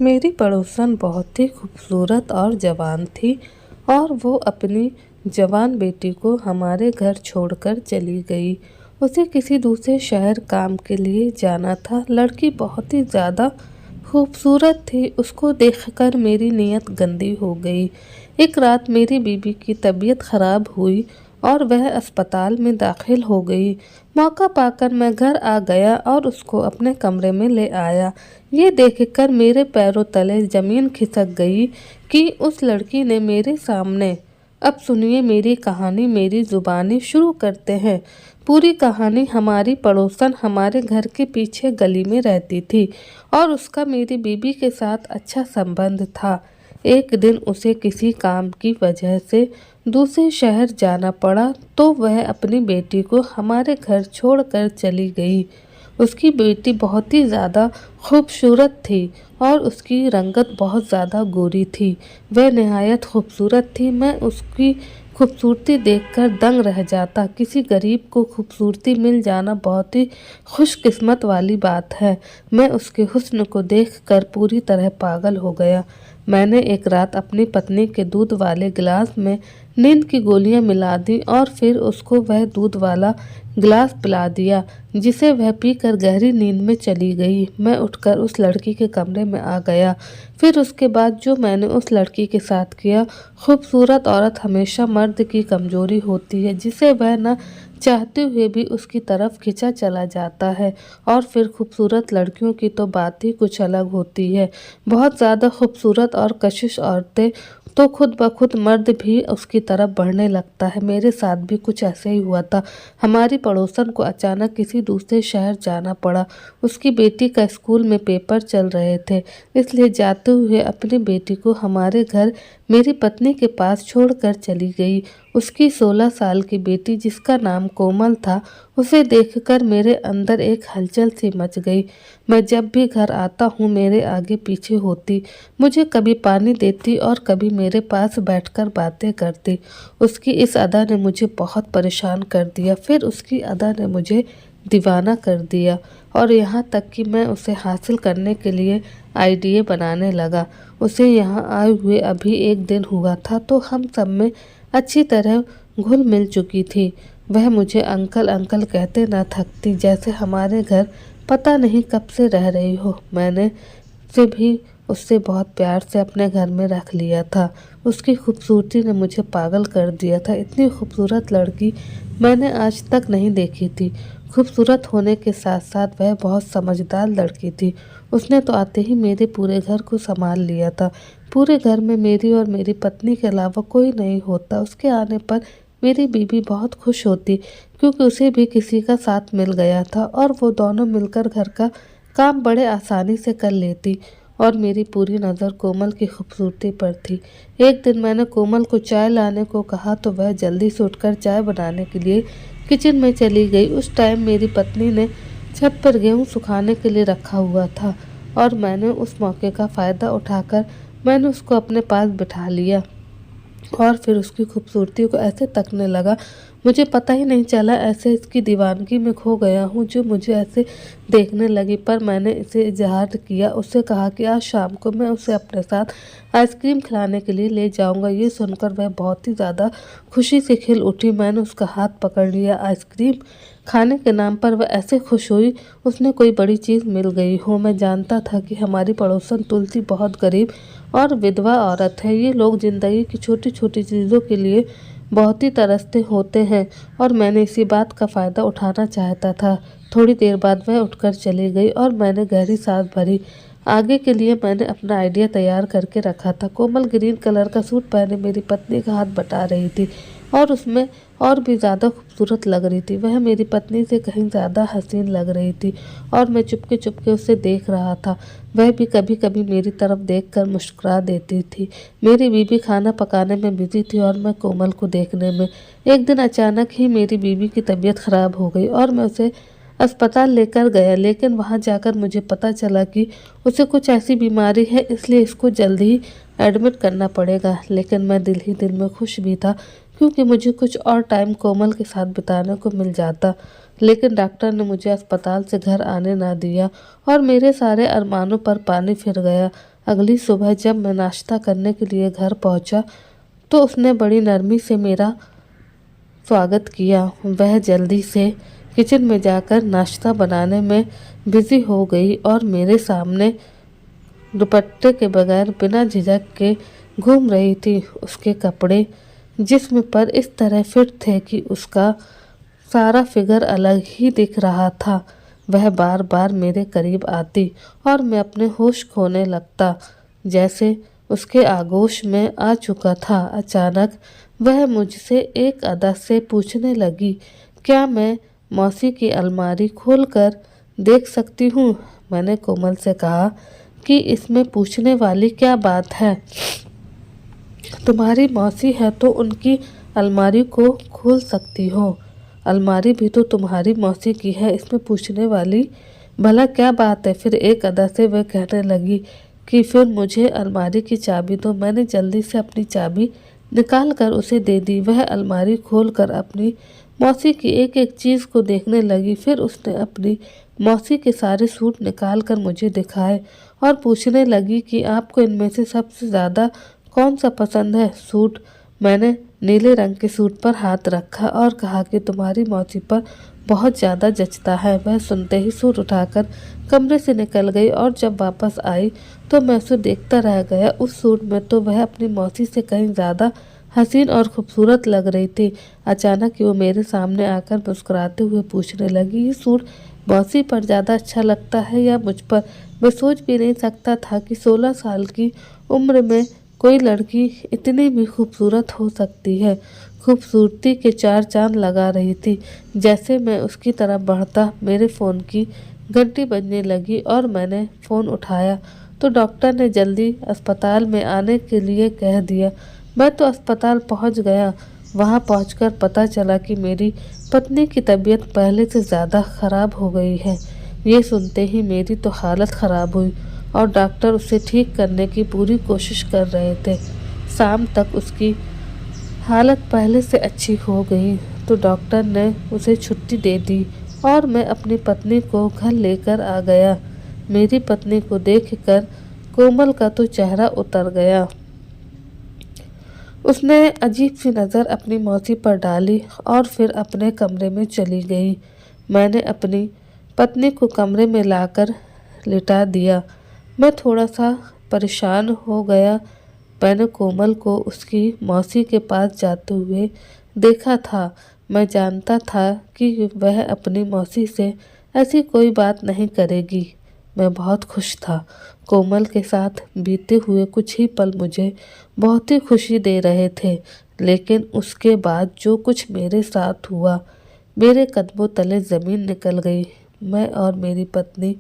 मेरी पड़ोसन बहुत ही खूबसूरत और जवान थी और वो अपनी जवान बेटी को हमारे घर छोड़कर चली गई। उसे किसी दूसरे शहर काम के लिए जाना था। लड़की बहुत ही ज़्यादा खूबसूरत थी। उसको देखकर मेरी नीयत गंदी हो गई। एक रात मेरी बीबी की तबीयत खराब हुई और वह अस्पताल में दाखिल हो गई। मौका पाकर मैं घर आ गया और उसको अपने कमरे में ले आया। ये देखकर मेरे पैरों तले ज़मीन खिसक गई कि उस लड़की ने मेरे सामने। अब सुनिए मेरी कहानी, मेरी ज़ुबानी शुरू करते हैं। पूरी कहानी। हमारी पड़ोसन हमारे घर के पीछे गली में रहती थी और उसका मेरी बीबी के साथ अच्छा संबंध था। एक दिन उसे किसी काम की वजह से दूसरे शहर जाना पड़ा तो वह अपनी बेटी को हमारे घर छोड़कर चली गई। उसकी बेटी बहुत ही ज़्यादा खूबसूरत थी और उसकी रंगत बहुत ज़्यादा गोरी थी। वह निहायत खूबसूरत थी। मैं उसकी खूबसूरती देखकर दंग रह जाता। किसी गरीब को खूबसूरती मिल जाना बहुत ही खुशकिस्मत वाली बात है। मैं उसके हुस्न को देखकर पूरी तरह पागल हो गया। मैंने एक रात अपनी पत्नी के दूध वाले गिलास में नींद की गोलियां मिला दी और फिर उसको वह दूध वाला गिलास पिला दिया, जिसे वह पीकर गहरी नींद में चली गई। मैं उठकर उस लड़की के कमरे में आ गया। फिर उसके बाद जो मैंने उस लड़की के साथ किया। खूबसूरत औरत हमेशा मर्द की कमजोरी होती है, जिसे वह न चाहते हुए भी उसकी तरफ खिंचा चला जाता है। और फिर खूबसूरत लड़कियों की तो बात ही कुछ अलग होती है। बहुत ज़्यादा खूबसूरत और कशिश औरतें तो खुद ब खुद मर्द भी उसकी तरफ बढ़ने लगता है। मेरे साथ भी कुछ ऐसे ही हुआ था। हमारी पड़ोसन को अचानक किसी दूसरे शहर जाना पड़ा। उसकी बेटी का स्कूल में पेपर चल रहे थे, इसलिए जाते हुए अपनी बेटी को हमारे घर मेरी पत्नी के पास छोड़कर चली गई। उसकी 16 साल की बेटी, जिसका नाम कोमल था, उसे देखकर मेरे अंदर एक हलचल सी मच गई। मैं जब भी घर आता हूँ मेरे आगे पीछे होती, मुझे कभी पानी देती और कभी मेरे पास बैठकर बातें करती। उसकी इस अदा ने मुझे बहुत परेशान कर दिया। फिर उसकी अदा ने मुझे दीवाना कर दिया और यहाँ तक कि मैं उसे हासिल करने के लिए आइडिया बनाने लगा। उसे यहाँ आए हुए अभी एक दिन हुआ था तो हम सब में अच्छी तरह घुल मिल चुकी थी। वह मुझे अंकल अंकल कहते न थकती, जैसे हमारे घर पता नहीं कब से रह रही हो। मैंने से भी उससे बहुत प्यार से अपने घर में रख लिया था। उसकी खूबसूरती ने मुझे पागल कर दिया था। इतनी खूबसूरत लड़की मैंने आज तक नहीं देखी थी। खूबसूरत होने के साथ साथ वह बहुत समझदार लड़की थी। उसने तो आते ही मेरे पूरे घर को संभाल लिया था। पूरे घर में मेरी और मेरी पत्नी के अलावा कोई नहीं होता। उसके आने पर मेरी बीबी बहुत खुश होती, क्योंकि उसे भी किसी का साथ मिल गया था और वो दोनों मिलकर घर का काम बड़े आसानी से कर लेती। और मेरी पूरी नज़र कोमल की खूबसूरती पर थी। एक दिन मैंने कोमल को चाय लाने को कहा तो वह जल्दी से उठकर चाय बनाने के लिए किचन में चली गई। उस टाइम मेरी पत्नी ने छत पर गेहूं सुखाने के लिए रखा हुआ था और मैंने उस मौके का फ़ायदा उठाकर मैंने उसको अपने पास बिठा लिया और फिर उसकी खूबसूरती को ऐसे तकने लगा। मुझे पता ही नहीं चला, ऐसे इसकी दीवानगी में खो गया हूँ जो मुझे ऐसे देखने लगी। पर मैंने इसे इजहार किया, उससे कहा कि आज शाम को मैं उसे अपने साथ आइसक्रीम खिलाने के लिए ले जाऊँगा। ये सुनकर वह बहुत ही ज़्यादा खुशी से खिल उठी। मैंने उसका हाथ पकड़ लिया। आइसक्रीम खाने के नाम पर वह ऐसे खुश हुई उसने कोई बड़ी चीज़ मिल गई हो। मैं जानता था कि हमारी पड़ोसन तुलसी बहुत गरीब और विधवा औरत है। ये लोग ज़िंदगी की छोटी छोटी चीज़ों के लिए बहुत ही तरसते होते हैं और मैंने इसी बात का फ़ायदा उठाना चाहता था। थोड़ी देर बाद वह उठकर चली गई और मैंने गहरी सांस भरी। आगे के लिए मैंने अपना आइडिया तैयार करके रखा था। कोमल ग्रीन कलर का सूट पहने मेरी पत्नी का हाथ बटा रही थी और उसमें और भी ज़्यादा खूबसूरत लग रही थी। वह मेरी पत्नी से कहीं ज़्यादा हसीन लग रही थी और मैं चुपके चुपके उसे देख रहा था। वह भी कभी कभी मेरी तरफ देखकर मुस्कुरा देती थी। मेरी बीबी खाना पकाने में बिजी थी और मैं कोमल को देखने में। एक दिन अचानक ही मेरी बीबी की तबीयत खराब हो गई और मैं उसे अस्पताल लेकर गया, लेकिन वहां जाकर मुझे पता चला कि उसे कुछ ऐसी बीमारी है, इसलिए इसको जल्दी ही एडमिट करना पड़ेगा। लेकिन मैं दिल ही दिल में खुश भी था, क्योंकि मुझे कुछ और टाइम कोमल के साथ बिताने को मिल जाता। लेकिन डॉक्टर ने मुझे अस्पताल से घर आने ना दिया और मेरे सारे अरमानों पर पानी फिर गया। अगली सुबह जब मैं नाश्ता करने के लिए घर पहुंचा तो उसने बड़ी नरमी से मेरा स्वागत किया। वह जल्दी से किचन में जाकर नाश्ता बनाने में बिजी हो गई और मेरे सामने दुपट्टे के बगैर बिना झिझक के घूम रही थी। उसके कपड़े जिस्म पर इस तरह फिट थे कि उसका सारा फिगर अलग ही दिख रहा था। वह बार बार मेरे करीब आती और मैं अपने होश खोने लगता, जैसे उसके आगोश में आ चुका था। अचानक वह मुझसे एक अदा से पूछने लगी, क्या मैं मौसी की अलमारी खोलकर देख सकती हूँ? मैंने कोमल से कहा कि इसमें पूछने वाली क्या बात है। तुम्हारी मौसी है तो उनकी अलमारी को खोल सकती हो। अलमारी भी तो तुम्हारी मौसी की है, इसमें पूछने वाली भला क्या बात है? फिर एक अदा से वह कहने लगी कि फिर मुझे अलमारी की चाबी दो। मैंने जल्दी से अपनी चाबी निकाल कर उसे दे दी। वह अलमारी खोलकर अपनी मौसी की एक एक चीज़ को देखने लगी। फिर उसने अपनी मौसी के सारे सूट निकाल कर मुझे दिखाए और पूछने लगी कि आपको इनमें से सबसे ज़्यादा कौन सा पसंद है सूट? मैंने नीले रंग के सूट पर हाथ रखा और कहा कि तुम्हारी मौसी पर बहुत ज़्यादा जचता है। वह सुनते ही सूट उठाकर कमरे से निकल गई और जब वापस आई तो मैं उसे देखता रह गया। उस सूट में तो वह अपनी मौसी से कहीं ज़्यादा हसीन और खूबसूरत लग रही थी। अचानक वो मेरे सामने आकर मुस्कुराते हुए पूछने लगी, ये सूट मौसी पर ज़्यादा अच्छा लगता है या मुझ पर? मैं सोच भी नहीं सकता था कि 16 साल की उम्र में कोई लड़की इतनी भी खूबसूरत हो सकती है। खूबसूरती के चार चांद लगा रही थी। जैसे मैं उसकी तरफ बढ़ता मेरे फ़ोन की घंटी बजने लगी और मैंने फ़ोन उठाया तो डॉक्टर ने जल्दी अस्पताल में आने के लिए कह दिया। मैं तो अस्पताल पहुंच गया। वहां पहुंचकर पता चला कि मेरी पत्नी की तबीयत पहले से ज़्यादा ख़राब हो गई है। ये सुनते ही मेरी तो हालत ख़राब हुई और डॉक्टर उसे ठीक करने की पूरी कोशिश कर रहे थे। शाम तक उसकी हालत पहले से अच्छी हो गई तो डॉक्टर ने उसे छुट्टी दे दी और मैं अपनी पत्नी को घर लेकर आ गया। मेरी पत्नी को देखकर कोमल का तो चेहरा उतर गया। उसने अजीब सी नज़र अपनी मौसी पर डाली और फिर अपने कमरे में चली गई। मैंने अपनी पत्नी को कमरे में लाकर लिटा दिया। मैं थोड़ा सा परेशान हो गया। मैंने कोमल को उसकी मौसी के पास जाते हुए देखा था। मैं जानता था कि वह अपनी मौसी से ऐसी कोई बात नहीं करेगी। मैं बहुत खुश था। कोमल के साथ बीते हुए कुछ ही पल मुझे बहुत ही खुशी दे रहे थे, लेकिन उसके बाद जो कुछ मेरे साथ हुआ, मेरे कदमों तले ज़मीन निकल गई। मैं और मेरी पत्नी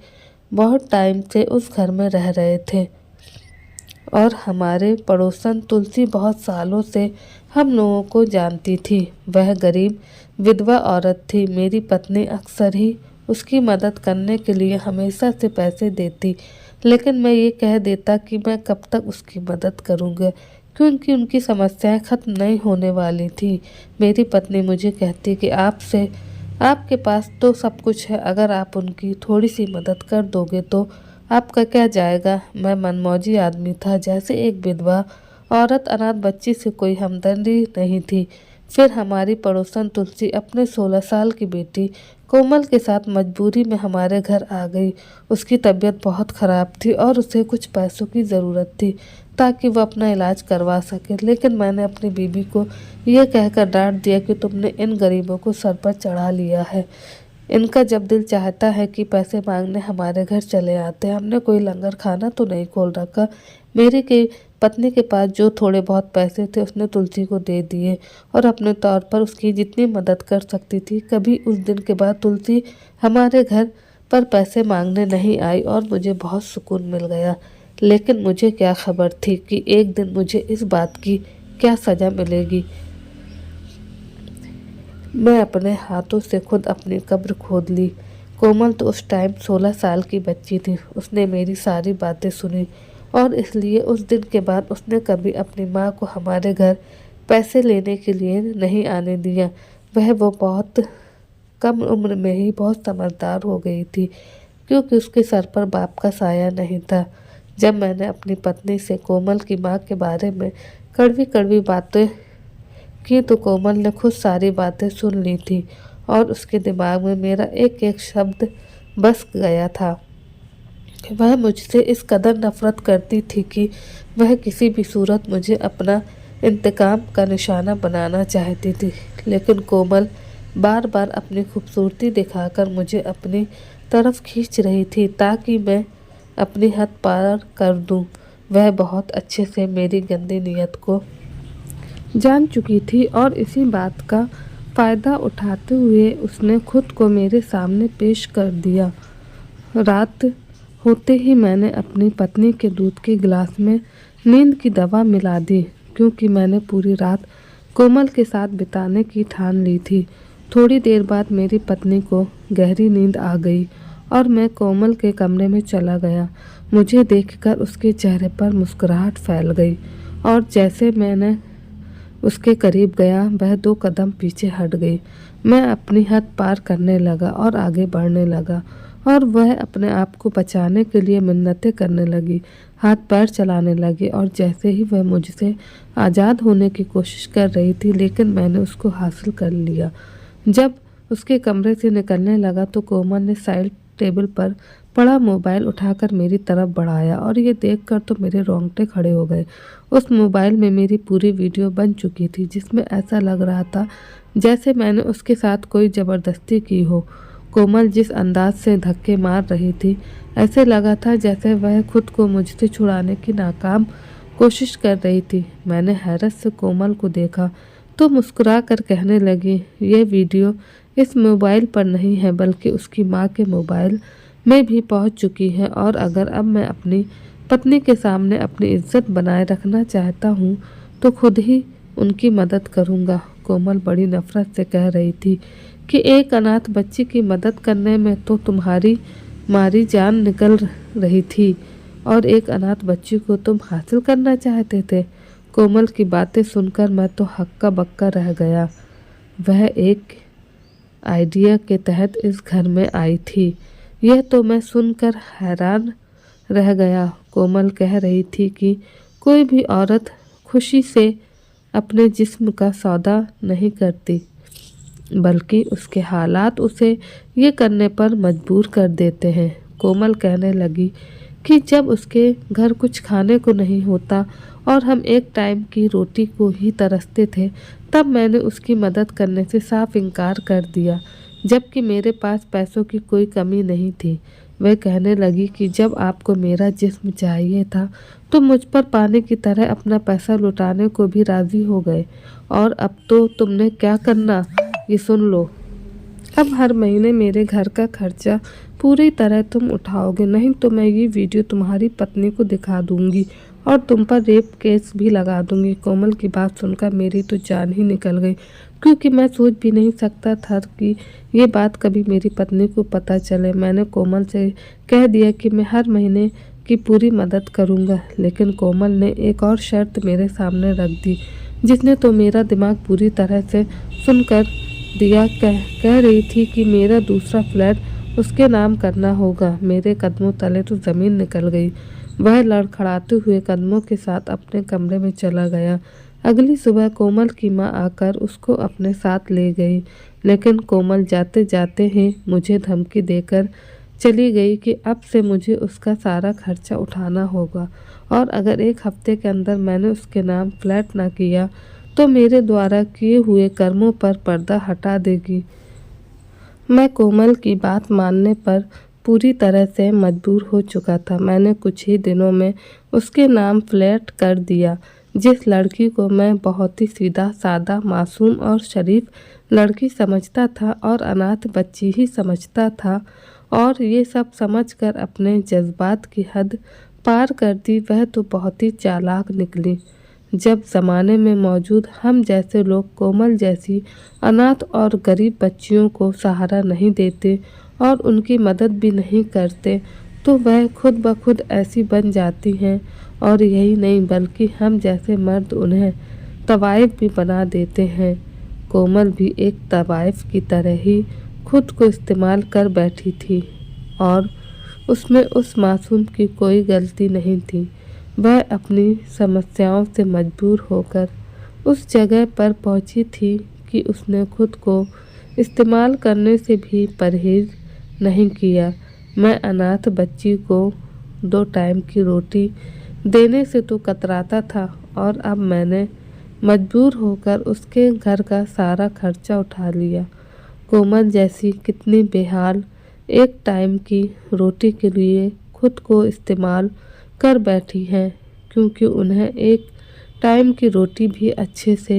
बहुत टाइम से उस घर में रह रहे थे और हमारे पड़ोसन तुलसी बहुत सालों से हम लोगों को जानती थी। वह गरीब विधवा औरत थी। मेरी पत्नी अक्सर ही उसकी मदद करने के लिए हमेशा से पैसे देती, लेकिन मैं ये कह देता कि मैं कब तक उसकी मदद करूँगा, क्योंकि उनकी समस्याएं ख़त्म नहीं होने वाली थी। मेरी पत्नी मुझे कहती कि आपके पास तो सब कुछ है, अगर आप उनकी थोड़ी सी मदद कर दोगे तो आपका क्या जाएगा। मैं मनमौजी आदमी था, जैसे एक विधवा औरत अनाथ बच्ची से कोई हमदर्दी नहीं थी। फिर हमारी पड़ोसन तुलसी अपने 16 साल की बेटी कोमल के साथ मजबूरी में हमारे घर आ गई। उसकी तबीयत बहुत ख़राब थी और उसे कुछ पैसों की ज़रूरत थी ताकि वह अपना इलाज करवा सके, लेकिन मैंने अपनी बीवी को यह कहकर डांट दिया कि तुमने इन गरीबों को सर पर चढ़ा लिया है। इनका जब दिल चाहता है कि पैसे मांगने हमारे घर चले आते हैं। हमने कोई लंगर खाना तो नहीं खोल रखा। मेरी के पत्नी के पास जो थोड़े बहुत पैसे थे उसने तुलसी को दे दिए और अपने तौर पर उसकी जितनी मदद कर सकती थी। कभी उस दिन के बाद तुलसी हमारे घर पर पैसे मांगने नहीं आई और मुझे बहुत सुकून मिल गया। लेकिन मुझे क्या खबर थी कि एक दिन मुझे इस बात की क्या सज़ा मिलेगी। मैं अपने हाथों से खुद अपनी कब्र खोद ली। कोमल तो उस टाइम 16 साल की बच्ची थी। उसने मेरी सारी बातें सुनी और इसलिए उस दिन के बाद उसने कभी अपनी माँ को हमारे घर पैसे लेने के लिए नहीं आने दिया। वह बहुत कम उम्र में ही बहुत समझदार हो गई थी, क्योंकि उसके सर पर बाप का साया नहीं था। जब मैंने अपनी पत्नी से कोमल की माँ के बारे में कड़वी कड़वी बातें की तो कोमल ने खुद सारी बातें सुन ली थी और उसके दिमाग में मेरा एक एक शब्द बस गया था। वह मुझसे इस कदर नफरत करती थी कि वह किसी भी सूरत मुझे अपना इंतकाम का निशाना बनाना चाहती थी। लेकिन कोमल बार बार अपनी खूबसूरती दिखाकर मुझे अपनी तरफ खींच रही थी ताकि मैं अपनी हद पार कर दूं। वह बहुत अच्छे से मेरी गंदी नीयत को जान चुकी थी और इसी बात का फ़ायदा उठाते हुए उसने खुद को मेरे सामने पेश कर दिया। रात होते ही मैंने अपनी पत्नी के दूध के गिलास में नींद की दवा मिला दी, क्योंकि मैंने पूरी रात कोमल के साथ बिताने की ठान ली थी। थोड़ी देर बाद मेरी पत्नी को गहरी नींद आ गई और मैं कोमल के कमरे में चला गया। मुझे देखकर उसके चेहरे पर मुस्कुराहट फैल गई और जैसे मैंने उसके करीब गया वह 2 कदम पीछे हट गई। मैं अपनी हद पार करने लगा और आगे बढ़ने लगा और वह अपने आप को बचाने के लिए मिन्नतें करने लगी, हाथ पैर चलाने लगी और जैसे ही वह मुझसे आज़ाद होने की कोशिश कर रही थी, लेकिन मैंने उसको हासिल कर लिया। जब उसके कमरे से निकलने लगा तो कोमल ने साइड टेबल पर पड़ा मोबाइल उठाकर मेरी तरफ बढ़ाया और ये देखकर तो मेरे रोंगटे खड़े हो गए। उस मोबाइल में मेरी पूरी वीडियो बन चुकी थी, जिसमें ऐसा लग रहा था जैसे मैंने उसके साथ कोई ज़बरदस्ती की हो। कोमल जिस अंदाज से धक्के मार रही थी, ऐसे लगा था जैसे वह खुद को मुझसे छुड़ाने की नाकाम कोशिश कर रही थी। मैंने हैरत से कोमल को देखा तो मुस्कुरा कर कहने लगी, ये वीडियो इस मोबाइल पर नहीं है बल्कि उसकी माँ के मोबाइल में भी पहुँच चुकी है, और अगर अब मैं अपनी पत्नी के सामने अपनी इज्जत बनाए रखना चाहता हूँ तो खुद ही उनकी मदद करूँगा। कोमल बड़ी नफरत से कह रही थी कि एक अनाथ बच्ची की मदद करने में तो तुम्हारी मारी जान निकल रही थी और एक अनाथ बच्ची को तुम हासिल करना चाहते थे। कोमल की बातें सुनकर मैं तो हक्का बक्का रह गया। वह एक आइडिया के तहत इस घर में आई थी, यह तो मैं सुनकर हैरान रह गया। कोमल कह रही थी कि कोई भी औरत खुशी से अपने जिस्म का सौदा नहीं करती, बल्कि उसके हालात उसे ये करने पर मजबूर कर देते हैं। कोमल कहने लगी कि जब उसके घर कुछ खाने को नहीं होता और हम एक टाइम की रोटी को ही तरसते थे, तब मैंने उसकी मदद करने से साफ इनकार कर दिया, जबकि मेरे पास पैसों की कोई कमी नहीं थी। वह कहने लगी कि जब आपको मेरा जिस्म चाहिए था तो मुझ पर पानी की तरह अपना पैसा लुटाने को भी राज़ी हो गए, और अब तो तुमने क्या करना ये सुन लो। अब हर महीने मेरे घर का खर्चा पूरी तरह तुम उठाओगे, नहीं तो मैं ये वीडियो तुम्हारी पत्नी को दिखा दूंगी और तुम पर रेप केस भी लगा दूंगी। कोमल की बात सुनकर मेरी तो जान ही निकल गई, क्योंकि मैं सोच भी नहीं सकता था कि ये बात कभी मेरी पत्नी को पता चले। मैंने कोमल से कह दिया कि मैं हर महीने की पूरी मदद करूंगा, लेकिन कोमल ने एक और शर्त मेरे सामने रख दी, जिसने तो मेरा दिमाग पूरी तरह से सुनकर दिया। कह रही थी कि मेरा दूसरा फ्लैट उसके नाम करना होगा। मेरे कदमों तले तो ज़मीन निकल गई। वह लड़खड़ाते हुए कदमों के साथ अपने कमरे में चला गया। अगली सुबह कोमल की माँ आकर उसको अपने साथ ले गई, लेकिन कोमल जाते जाते ही मुझे धमकी देकर चली गई कि अब से मुझे उसका सारा खर्चा उठाना होगा, और अगर 1 हफ्ते के अंदर मैंने उसके नाम फ्लैट ना किया तो मेरे द्वारा किए हुए कर्मों पर पर्दा हटा देगी। मैं कोमल की बात मानने पर पूरी तरह से मजबूर हो चुका था। मैंने कुछ ही दिनों में उसके नाम फ्लैट कर दिया। जिस लड़की को मैं बहुत ही सीधा सादा मासूम और शरीफ लड़की समझता था और अनाथ बच्ची ही समझता था, और ये सब समझकर अपने जज्बात की हद पार कर दी, वह तो बहुत ही चालाक निकली। जब ज़माने में मौजूद हम जैसे लोग कोमल जैसी अनाथ और गरीब बच्चियों को सहारा नहीं देते और उनकी मदद भी नहीं करते, तो वह खुद ब खुद ऐसी बन जाती हैं, और यही नहीं बल्कि हम जैसे मर्द उन्हें तवाइफ भी बना देते हैं। कोमल भी एक तवाइफ की तरह ही खुद को इस्तेमाल कर बैठी थी और उसमें उस मासूम की कोई गलती नहीं थी। वह अपनी समस्याओं से मजबूर होकर उस जगह पर पहुंची थी कि उसने खुद को इस्तेमाल करने से भी परहेज नहीं किया। मैं अनाथ बच्ची को 2 टाइम की रोटी देने से तो कतराता था और अब मैंने मजबूर होकर उसके घर का सारा खर्चा उठा लिया। कोमल जैसी कितनी बेहाल एक टाइम की रोटी के लिए खुद को इस्तेमाल कर बैठी हैं, क्योंकि उन्हें एक टाइम की रोटी भी अच्छे से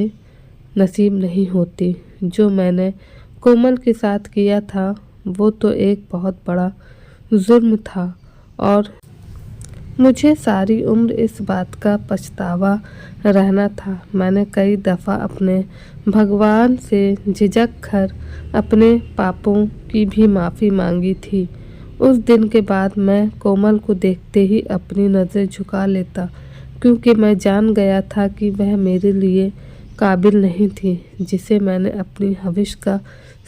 नसीब नहीं होती। जो मैंने कोमल के साथ किया था वो तो एक बहुत बड़ा जुर्म था और मुझे सारी उम्र इस बात का पछतावा रहना था। मैंने कई दफ़ा अपने भगवान से झिझक कर अपने पापों की भी माफ़ी मांगी थी। उस दिन के बाद मैं कोमल को देखते ही अपनी नज़र झुका लेता, क्योंकि मैं जान गया था कि वह मेरे लिए काबिल नहीं थी, जिसे मैंने अपनी हविश का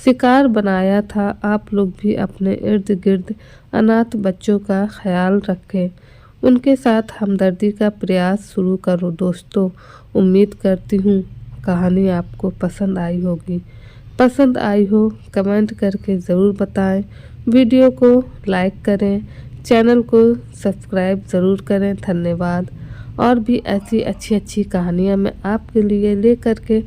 शिकार बनाया था। आप लोग भी अपने इर्द गिर्द अनाथ बच्चों का ख्याल रखें, उनके साथ हमदर्दी का प्रयास शुरू करो। दोस्तों, उम्मीद करती हूँ कहानी आपको पसंद आई होगी। पसंद आई हो कमेंट करके ज़रूर बताएं। वीडियो को लाइक करें, चैनल को सब्सक्राइब ज़रूर करें। धन्यवाद। और भी ऐसी अच्छी अच्छी कहानियाँ मैं आपके लिए लेकर के